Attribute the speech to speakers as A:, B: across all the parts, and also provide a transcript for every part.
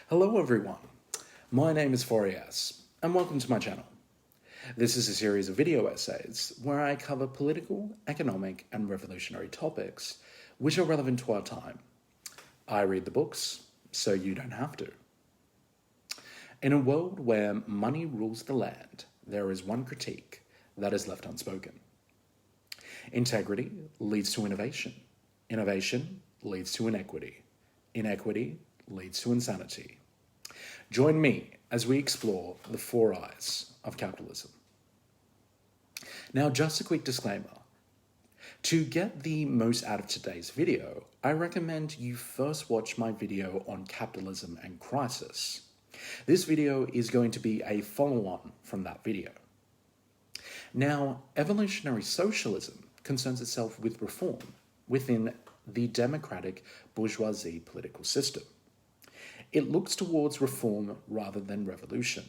A: Hello everyone, my name is Forias, and welcome to my channel. This is a series of video essays where I cover political, economic, and revolutionary topics which are relevant to our time. I read the books, so you don't have to. In a world where money rules the land, there is one critique that is left unspoken. Integrity leads to innovation. Innovation leads to inequity. Inequity leads to insanity. Join me as we explore the four eyes of capitalism. Now, just a quick disclaimer. To get the most out of today's video, I recommend you first watch my video on Capitalism and Crisis. This video is going to be a follow-on from that video. Now, evolutionary socialism concerns itself with reform within the democratic bourgeoisie political system. It looks towards reform rather than revolution,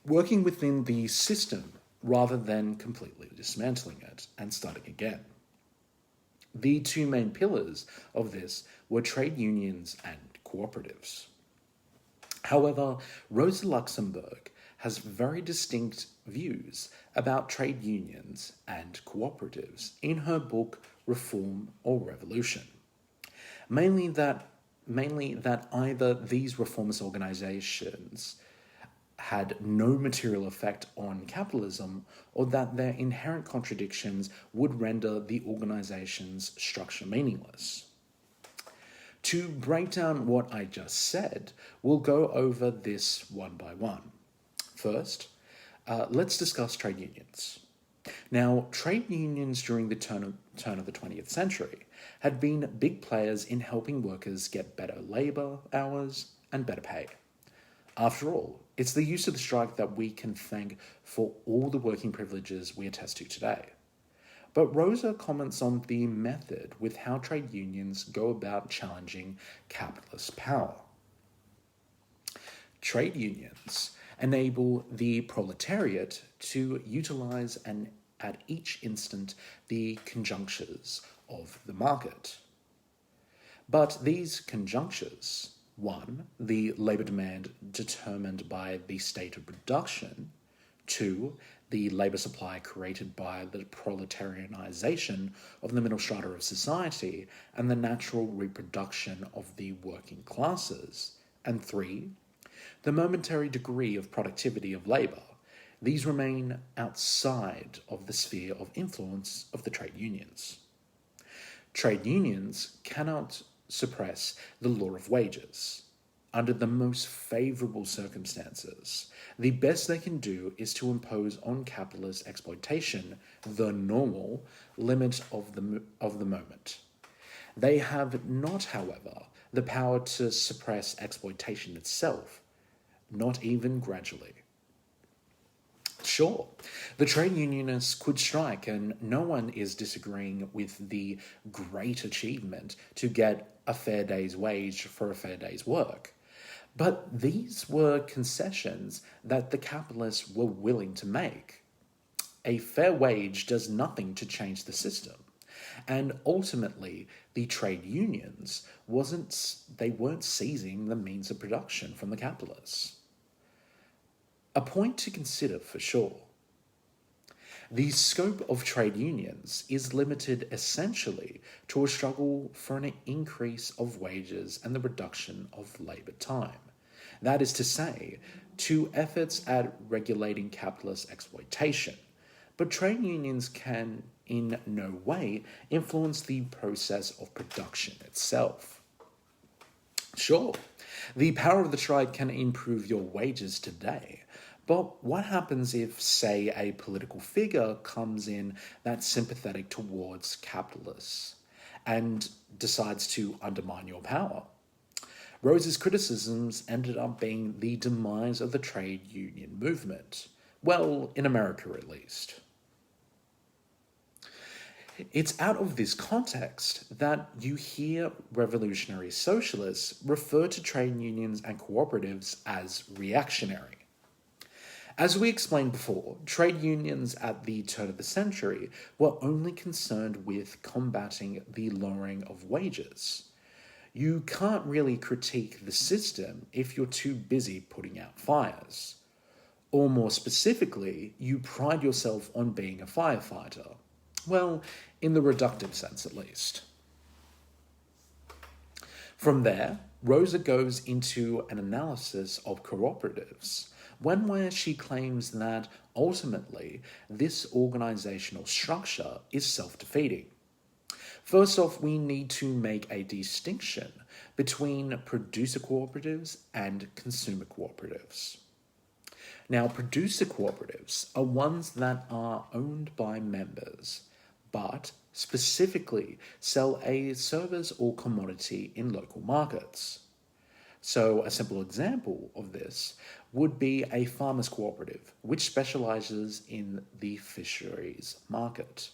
A: working within the system rather than completely dismantling it and starting again. The two main pillars of this were trade unions and cooperatives. However, Rosa Luxemburg has very distinct views about trade unions and cooperatives in her book Reform or Revolution. Mainly that either these reformist organizations had no material effect on capitalism or that their inherent contradictions would render the organization's structure meaningless. To break down what I just said, we'll go over this one by one. First, let's discuss trade unions. Now, trade unions during the turn of the 20th century had been big players in helping workers get better labor hours and better pay. After all, it's the use of the strike that we can thank for all the working privileges we attest to today. But Rosa comments on the method with how trade unions go about challenging capitalist power. Trade unions enable the proletariat to utilize and at each instant the conjunctures of the market. But these conjunctures, one, the labor demand determined by the state of production, two, the labor supply created by the proletarianization of the middle strata of society and the natural reproduction of the working classes, and three, the momentary degree of productivity of labor. These remain outside of the sphere of influence of the trade unions. Trade unions cannot suppress the law of wages. Under the most favorable circumstances, the best they can do is to impose on capitalist exploitation the normal limit of the moment. They have not, however, the power to suppress exploitation itself, not even gradually. Sure, the trade unionists could strike, and no one is disagreeing with the great achievement to get a fair day's wage for a fair day's work. But these were concessions that the capitalists were willing to make. A fair wage does nothing to change the system. And ultimately, the trade unions weren't seizing the means of production from the capitalists. A point to consider for sure. The scope of trade unions is limited essentially to a struggle for an increase of wages and the reduction of labor time. That is to say, to efforts at regulating capitalist exploitation. But trade unions can in no way influence the process of production itself. Sure, the power of the strike can improve your wages today, but what happens if, say, a political figure comes in that's sympathetic towards capitalists and decides to undermine your power? Rosa's criticisms ended up being the demise of the trade union movement. Well, in America at least. It's out of this context that you hear revolutionary socialists refer to trade unions and cooperatives as reactionary. As we explained before, trade unions at the turn of the century were only concerned with combating the lowering of wages. You can't really critique the system if you're too busy putting out fires. Or more specifically, you pride yourself on being a firefighter. Well, in the reductive sense at least. From there, Rosa goes into an analysis of cooperatives, one where she claims that ultimately this organizational structure is self-defeating. First off, we need to make a distinction between producer cooperatives and consumer cooperatives. Now, producer cooperatives are ones that are owned by members, but specifically sell a service or commodity in local markets. So, a simple example of this would be a farmers cooperative, which specializes in the fisheries market.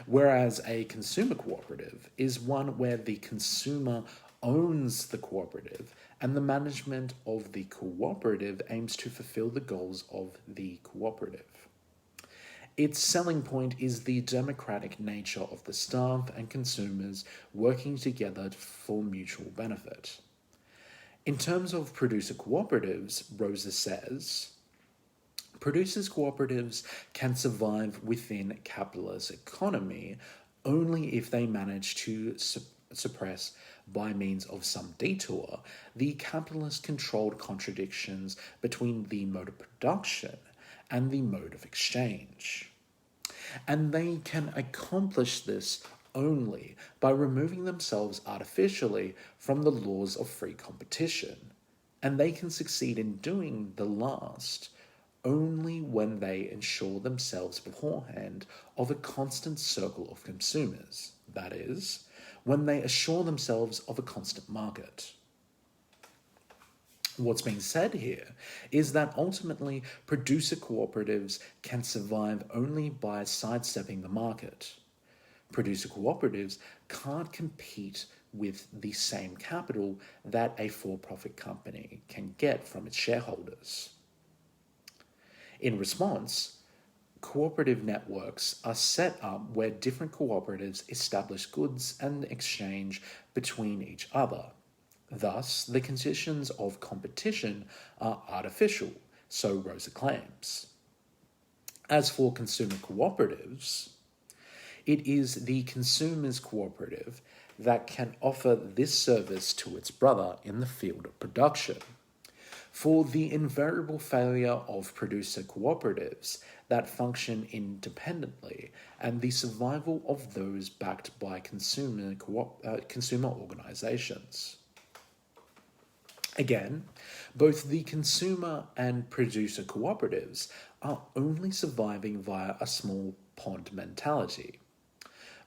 A: Whereas a consumer cooperative is one where the consumer owns the cooperative and the management of the cooperative aims to fulfill the goals of the cooperative. Its selling point is the democratic nature of the staff and consumers working together for mutual benefit. In terms of producer cooperatives, Rosa says, producers cooperatives can survive within capitalist economy only if they manage to suppress by means of some detour the capitalist-controlled contradictions between the mode of production and the mode of exchange. And they can accomplish this only by removing themselves artificially from the laws of free competition, and they can succeed in doing the last only when they ensure themselves beforehand of a constant circle of consumers, that is, when they assure themselves of a constant market. What's being said here is that ultimately producer cooperatives can survive only by sidestepping the market. Producer cooperatives can't compete with the same capital that a for-profit company can get from its shareholders. In response, cooperative networks are set up where different cooperatives establish goods and exchange between each other. Thus, the conditions of competition are artificial, so Rosa claims. As for consumer cooperatives, it is the consumer's cooperative that can offer this service to its brother in the field of production. For the invariable failure of producer cooperatives that function independently and the survival of those backed by consumer organizations. Again, both the consumer and producer cooperatives are only surviving via a small pond mentality.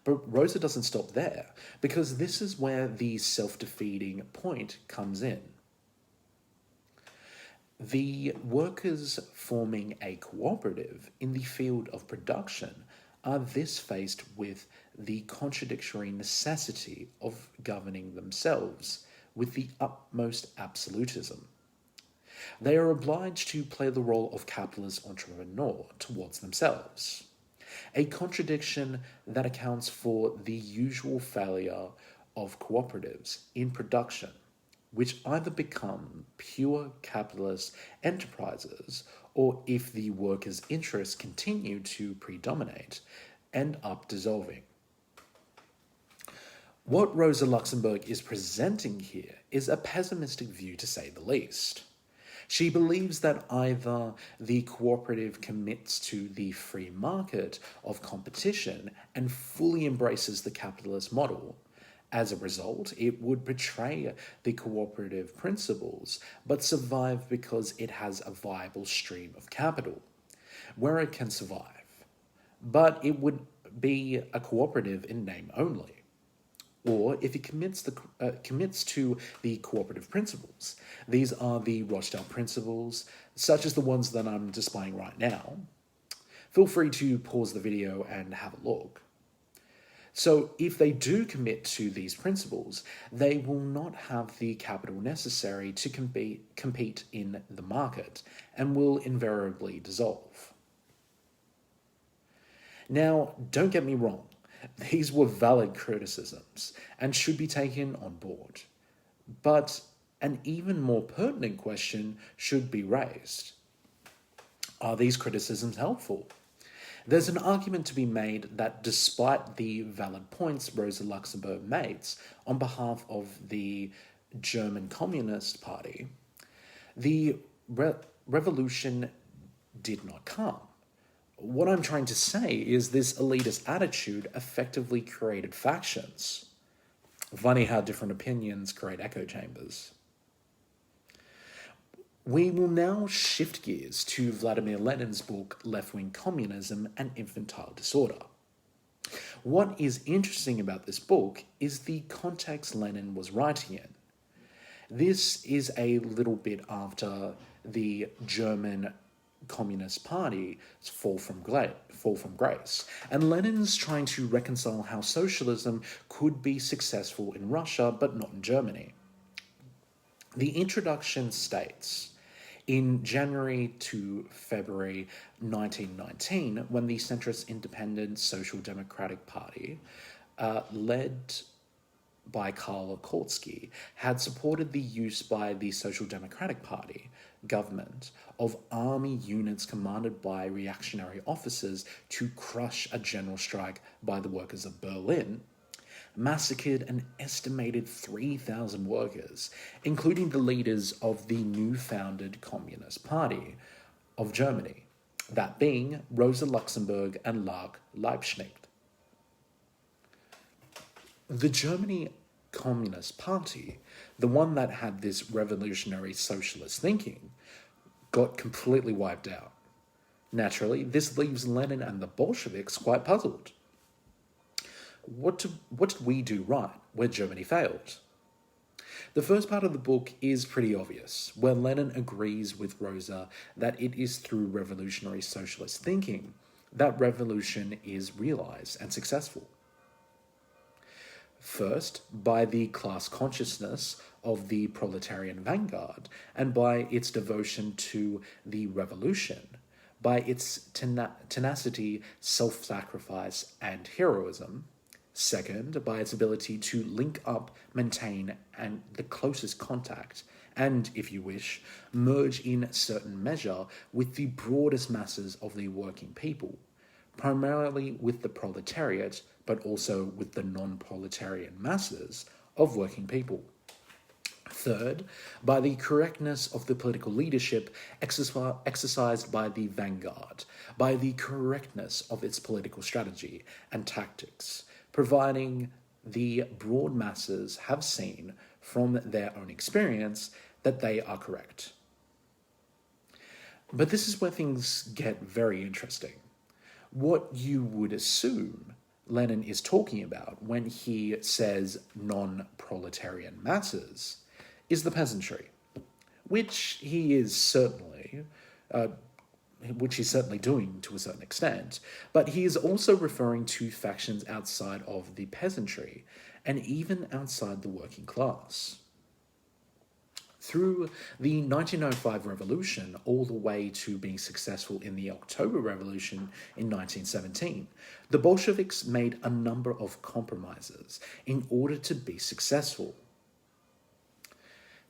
A: But Rosa doesn't stop there, because this is where the self-defeating point comes in. The workers forming a cooperative in the field of production are thus faced with the contradictory necessity of governing themselves with the utmost absolutism. They are obliged to play the role of capitalist entrepreneur towards themselves, a contradiction that accounts for the usual failure of cooperatives in production, which either become pure capitalist enterprises or, if the workers' interests continue to predominate, end up dissolving. What Rosa Luxemburg is presenting here is a pessimistic view, to say the least. She believes that either the cooperative commits to the free market of competition and fully embraces the capitalist model. As a result, it would betray the cooperative principles, but survive because it has a viable stream of capital, where it can survive. But it would be a cooperative in name only. Or if it commits to the cooperative principles. These are the Rochdale principles, such as the ones that I'm displaying right now. Feel free to pause the video and have a look. So if they do commit to these principles, they will not have the capital necessary to compete in the market and will invariably dissolve. Now, don't get me wrong. These were valid criticisms and should be taken on board. But an even more pertinent question should be raised. Are these criticisms helpful? There's an argument to be made that despite the valid points Rosa Luxemburg makes on behalf of the German Communist Party, the revolution did not come. What I'm trying to say is this elitist attitude effectively created factions. Funny how different opinions create echo chambers. We will now shift gears to Vladimir Lenin's book Left-Wing Communism and Infantile Disorder. What is interesting about this book is the context Lenin was writing in. This is a little bit after the German Communist Party's fall from grace, and Lenin's trying to reconcile how socialism could be successful in Russia but not in Germany. The introduction states, in January to February 1919, when the centrist Independent Social Democratic Party, led by Karl Kautsky, had supported the use by the Social Democratic Party government of army units commanded by reactionary officers to crush a general strike by the workers of Berlin, massacred an estimated 3,000 workers, including the leaders of the new-founded Communist Party of Germany, that being Rosa Luxemburg and Lark Liebknecht. The Germany Communist Party, the one that had this revolutionary socialist thinking, got completely wiped out. Naturally, this leaves Lenin and the Bolsheviks quite puzzled. What did we do right where Germany failed? The first part of the book is pretty obvious, where Lenin agrees with Rosa that it is through revolutionary socialist thinking that revolution is realized and successful. First, by the class consciousness of the proletarian vanguard, and by its devotion to the revolution, by its tenacity, self-sacrifice, and heroism. Second, by its ability to link up, maintain, and the closest contact, and, if you wish, merge in certain measure with the broadest masses of the working people, primarily with the proletariat, but also with the non-proletarian masses of working people. Third, by the correctness of the political leadership exercised by the vanguard, by the correctness of its political strategy and tactics, providing the broad masses have seen from their own experience that they are correct. But this is where things get very interesting. What you would assume Lenin is talking about when he says non-proletarian masses is the peasantry, which he's certainly doing to a certain extent, but he is also referring to factions outside of the peasantry and even outside the working class. Through the 1905 revolution all the way to being successful in the October Revolution in 1917, the Bolsheviks made a number of compromises in order to be successful.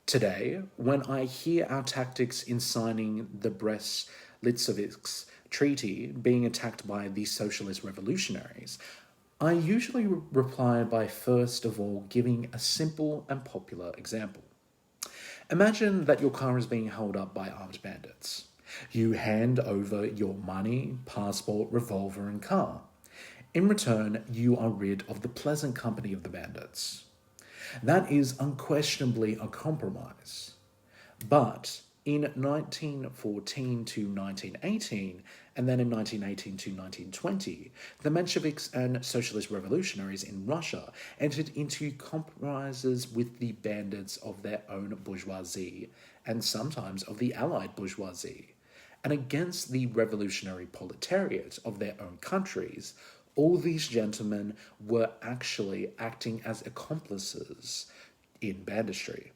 A: Today, when I hear our tactics in signing the Brest-Litovsk Treaty being attacked by the socialist revolutionaries, I usually reply by first of all giving a simple and popular example. Imagine that your car is being held up by armed bandits. You hand over your money, passport, revolver, and car. In return, you are rid of the pleasant company of the bandits. That is unquestionably a compromise. But in 1914 to 1918, and then in 1918 to 1920, the Mensheviks and socialist revolutionaries in Russia entered into compromises with the bandits of their own bourgeoisie, and sometimes of the allied bourgeoisie, and against the revolutionary proletariat of their own countries. All these gentlemen were actually acting as accomplices in banditry.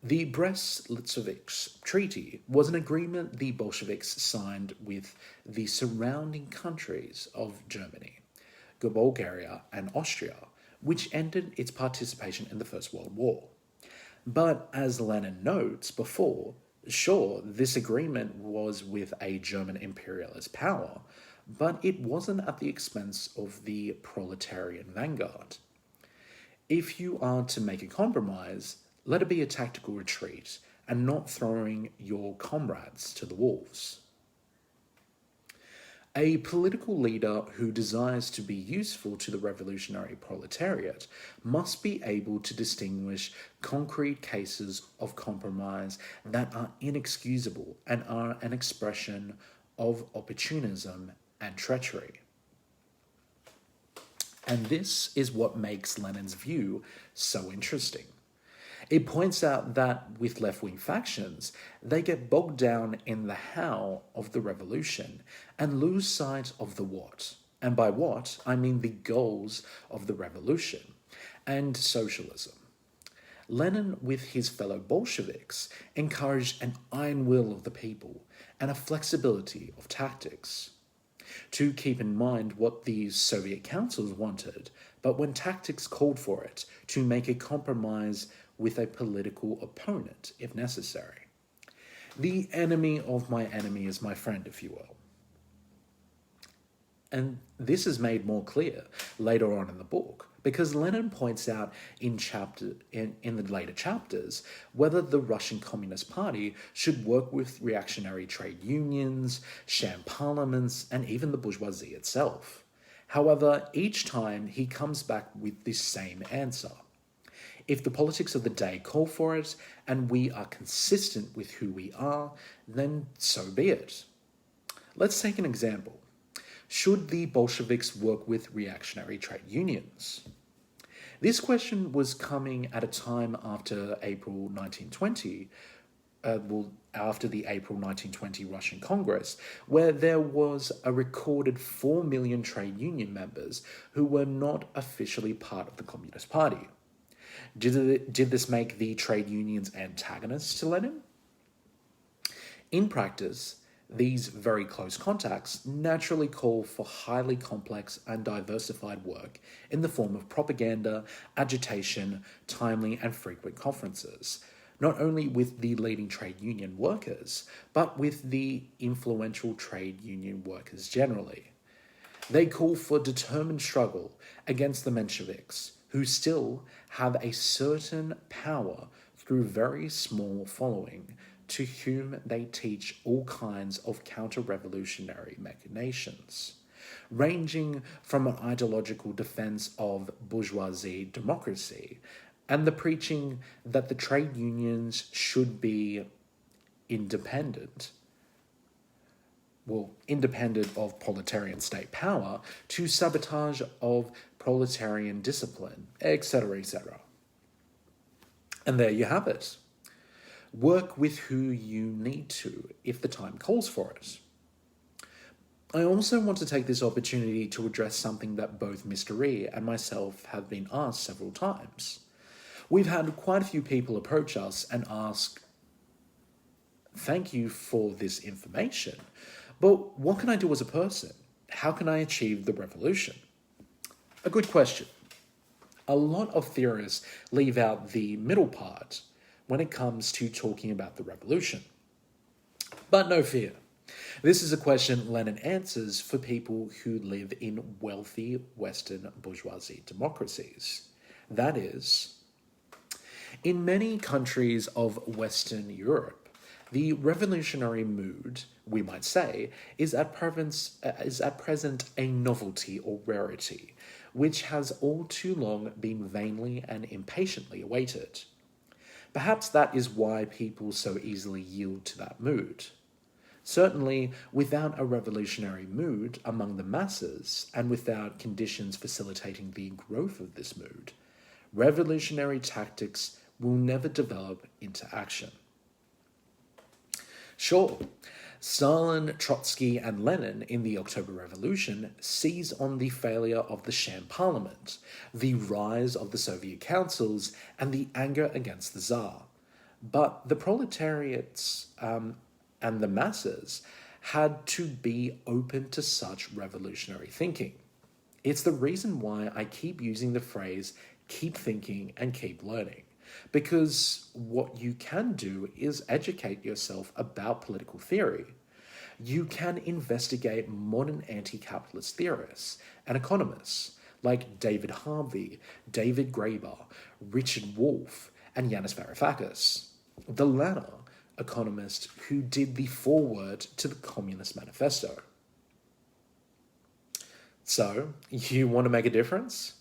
A: The Brest-Litovsk Treaty was an agreement the Bolsheviks signed with the surrounding countries of Germany, Bulgaria, and Austria, which ended its participation in the First World War. But as Lenin notes before, sure, this agreement was with a German imperialist power, but it wasn't at the expense of the proletarian vanguard. If you are to make a compromise, let it be a tactical retreat and not throwing your comrades to the wolves. A political leader who desires to be useful to the revolutionary proletariat must be able to distinguish concrete cases of compromise that are inexcusable and are an expression of opportunism and treachery. And this is what makes Lenin's view so interesting. It points out that with left-wing factions, they get bogged down in the how of the revolution and lose sight of the what. And by what, I mean the goals of the revolution and socialism. Lenin, with his fellow Bolsheviks, encouraged an iron will of the people and a flexibility of tactics. To keep in mind what the Soviet councils wanted, but when tactics called for it, to make a compromise with a political opponent, if necessary. The enemy of my enemy is my friend, if you will. And this is made more clear later on in the book, because Lenin points out in the later chapters whether the Russian Communist Party should work with reactionary trade unions, sham parliaments, and even the bourgeoisie itself. However, each time he comes back with this same answer. If the politics of the day call for it, and we are consistent with who we are, then so be it. Let's take an example. Should the Bolsheviks work with reactionary trade unions? This question was coming at a time after April 1920, after the April 1920 Russian Congress, where there was a recorded 4 million trade union members who were not officially part of the Communist Party. Did this make the trade unions antagonists to Lenin? In practice, these very close contacts naturally call for highly complex and diversified work in the form of propaganda, agitation, timely and frequent conferences, not only with the leading trade union workers, but with the influential trade union workers generally. They call for determined struggle against the Mensheviks, who still have a certain power through very small following, to whom they teach all kinds of counter-revolutionary machinations, ranging from an ideological defense of bourgeoisie democracy and the preaching that the trade unions should be independent of proletarian state power, to sabotage of proletarian discipline, etc., etc. And there you have it. Work with who you need to if the time calls for it. I also want to take this opportunity to address something that both Mr. E and myself have been asked several times. We've had quite a few people approach us and ask, "Thank you for this information, but what can I do as a person? How can I achieve the revolution?" A good question. A lot of theorists leave out the middle part when it comes to talking about the revolution. But no fear. This is a question Lenin answers for people who live in wealthy Western bourgeoisie democracies. That is, in many countries of Western Europe, the revolutionary mood, we might say, is at present a novelty or rarity, which has all too long been vainly and impatiently awaited. Perhaps that is why people so easily yield to that mood. Certainly, without a revolutionary mood among the masses, and without conditions facilitating the growth of this mood, revolutionary tactics will never develop into action. Sure, Stalin, Trotsky, and Lenin in the October Revolution seized on the failure of the sham parliament, the rise of the Soviet councils, and the anger against the Tsar. But the proletariats and the masses had to be open to such revolutionary thinking. It's the reason why I keep using the phrase keep thinking and keep learning. Because what you can do is educate yourself about political theory. You can investigate modern anti-capitalist theorists and economists like David Harvey, David Graeber, Richard Wolff, and Yanis Varoufakis. The latter economist who did the foreword to the Communist Manifesto. So, you want to make a difference?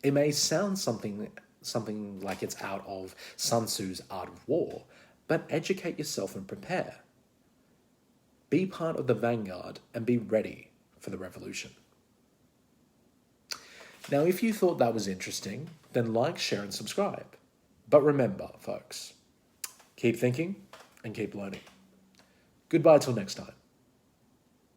A: It may sound something like it's out of Sun Tzu's Art of War, but educate yourself and prepare. Be part of the vanguard and be ready for the revolution. Now, if you thought that was interesting, then like, share, and subscribe. But remember, folks, keep thinking and keep learning. Goodbye till next time.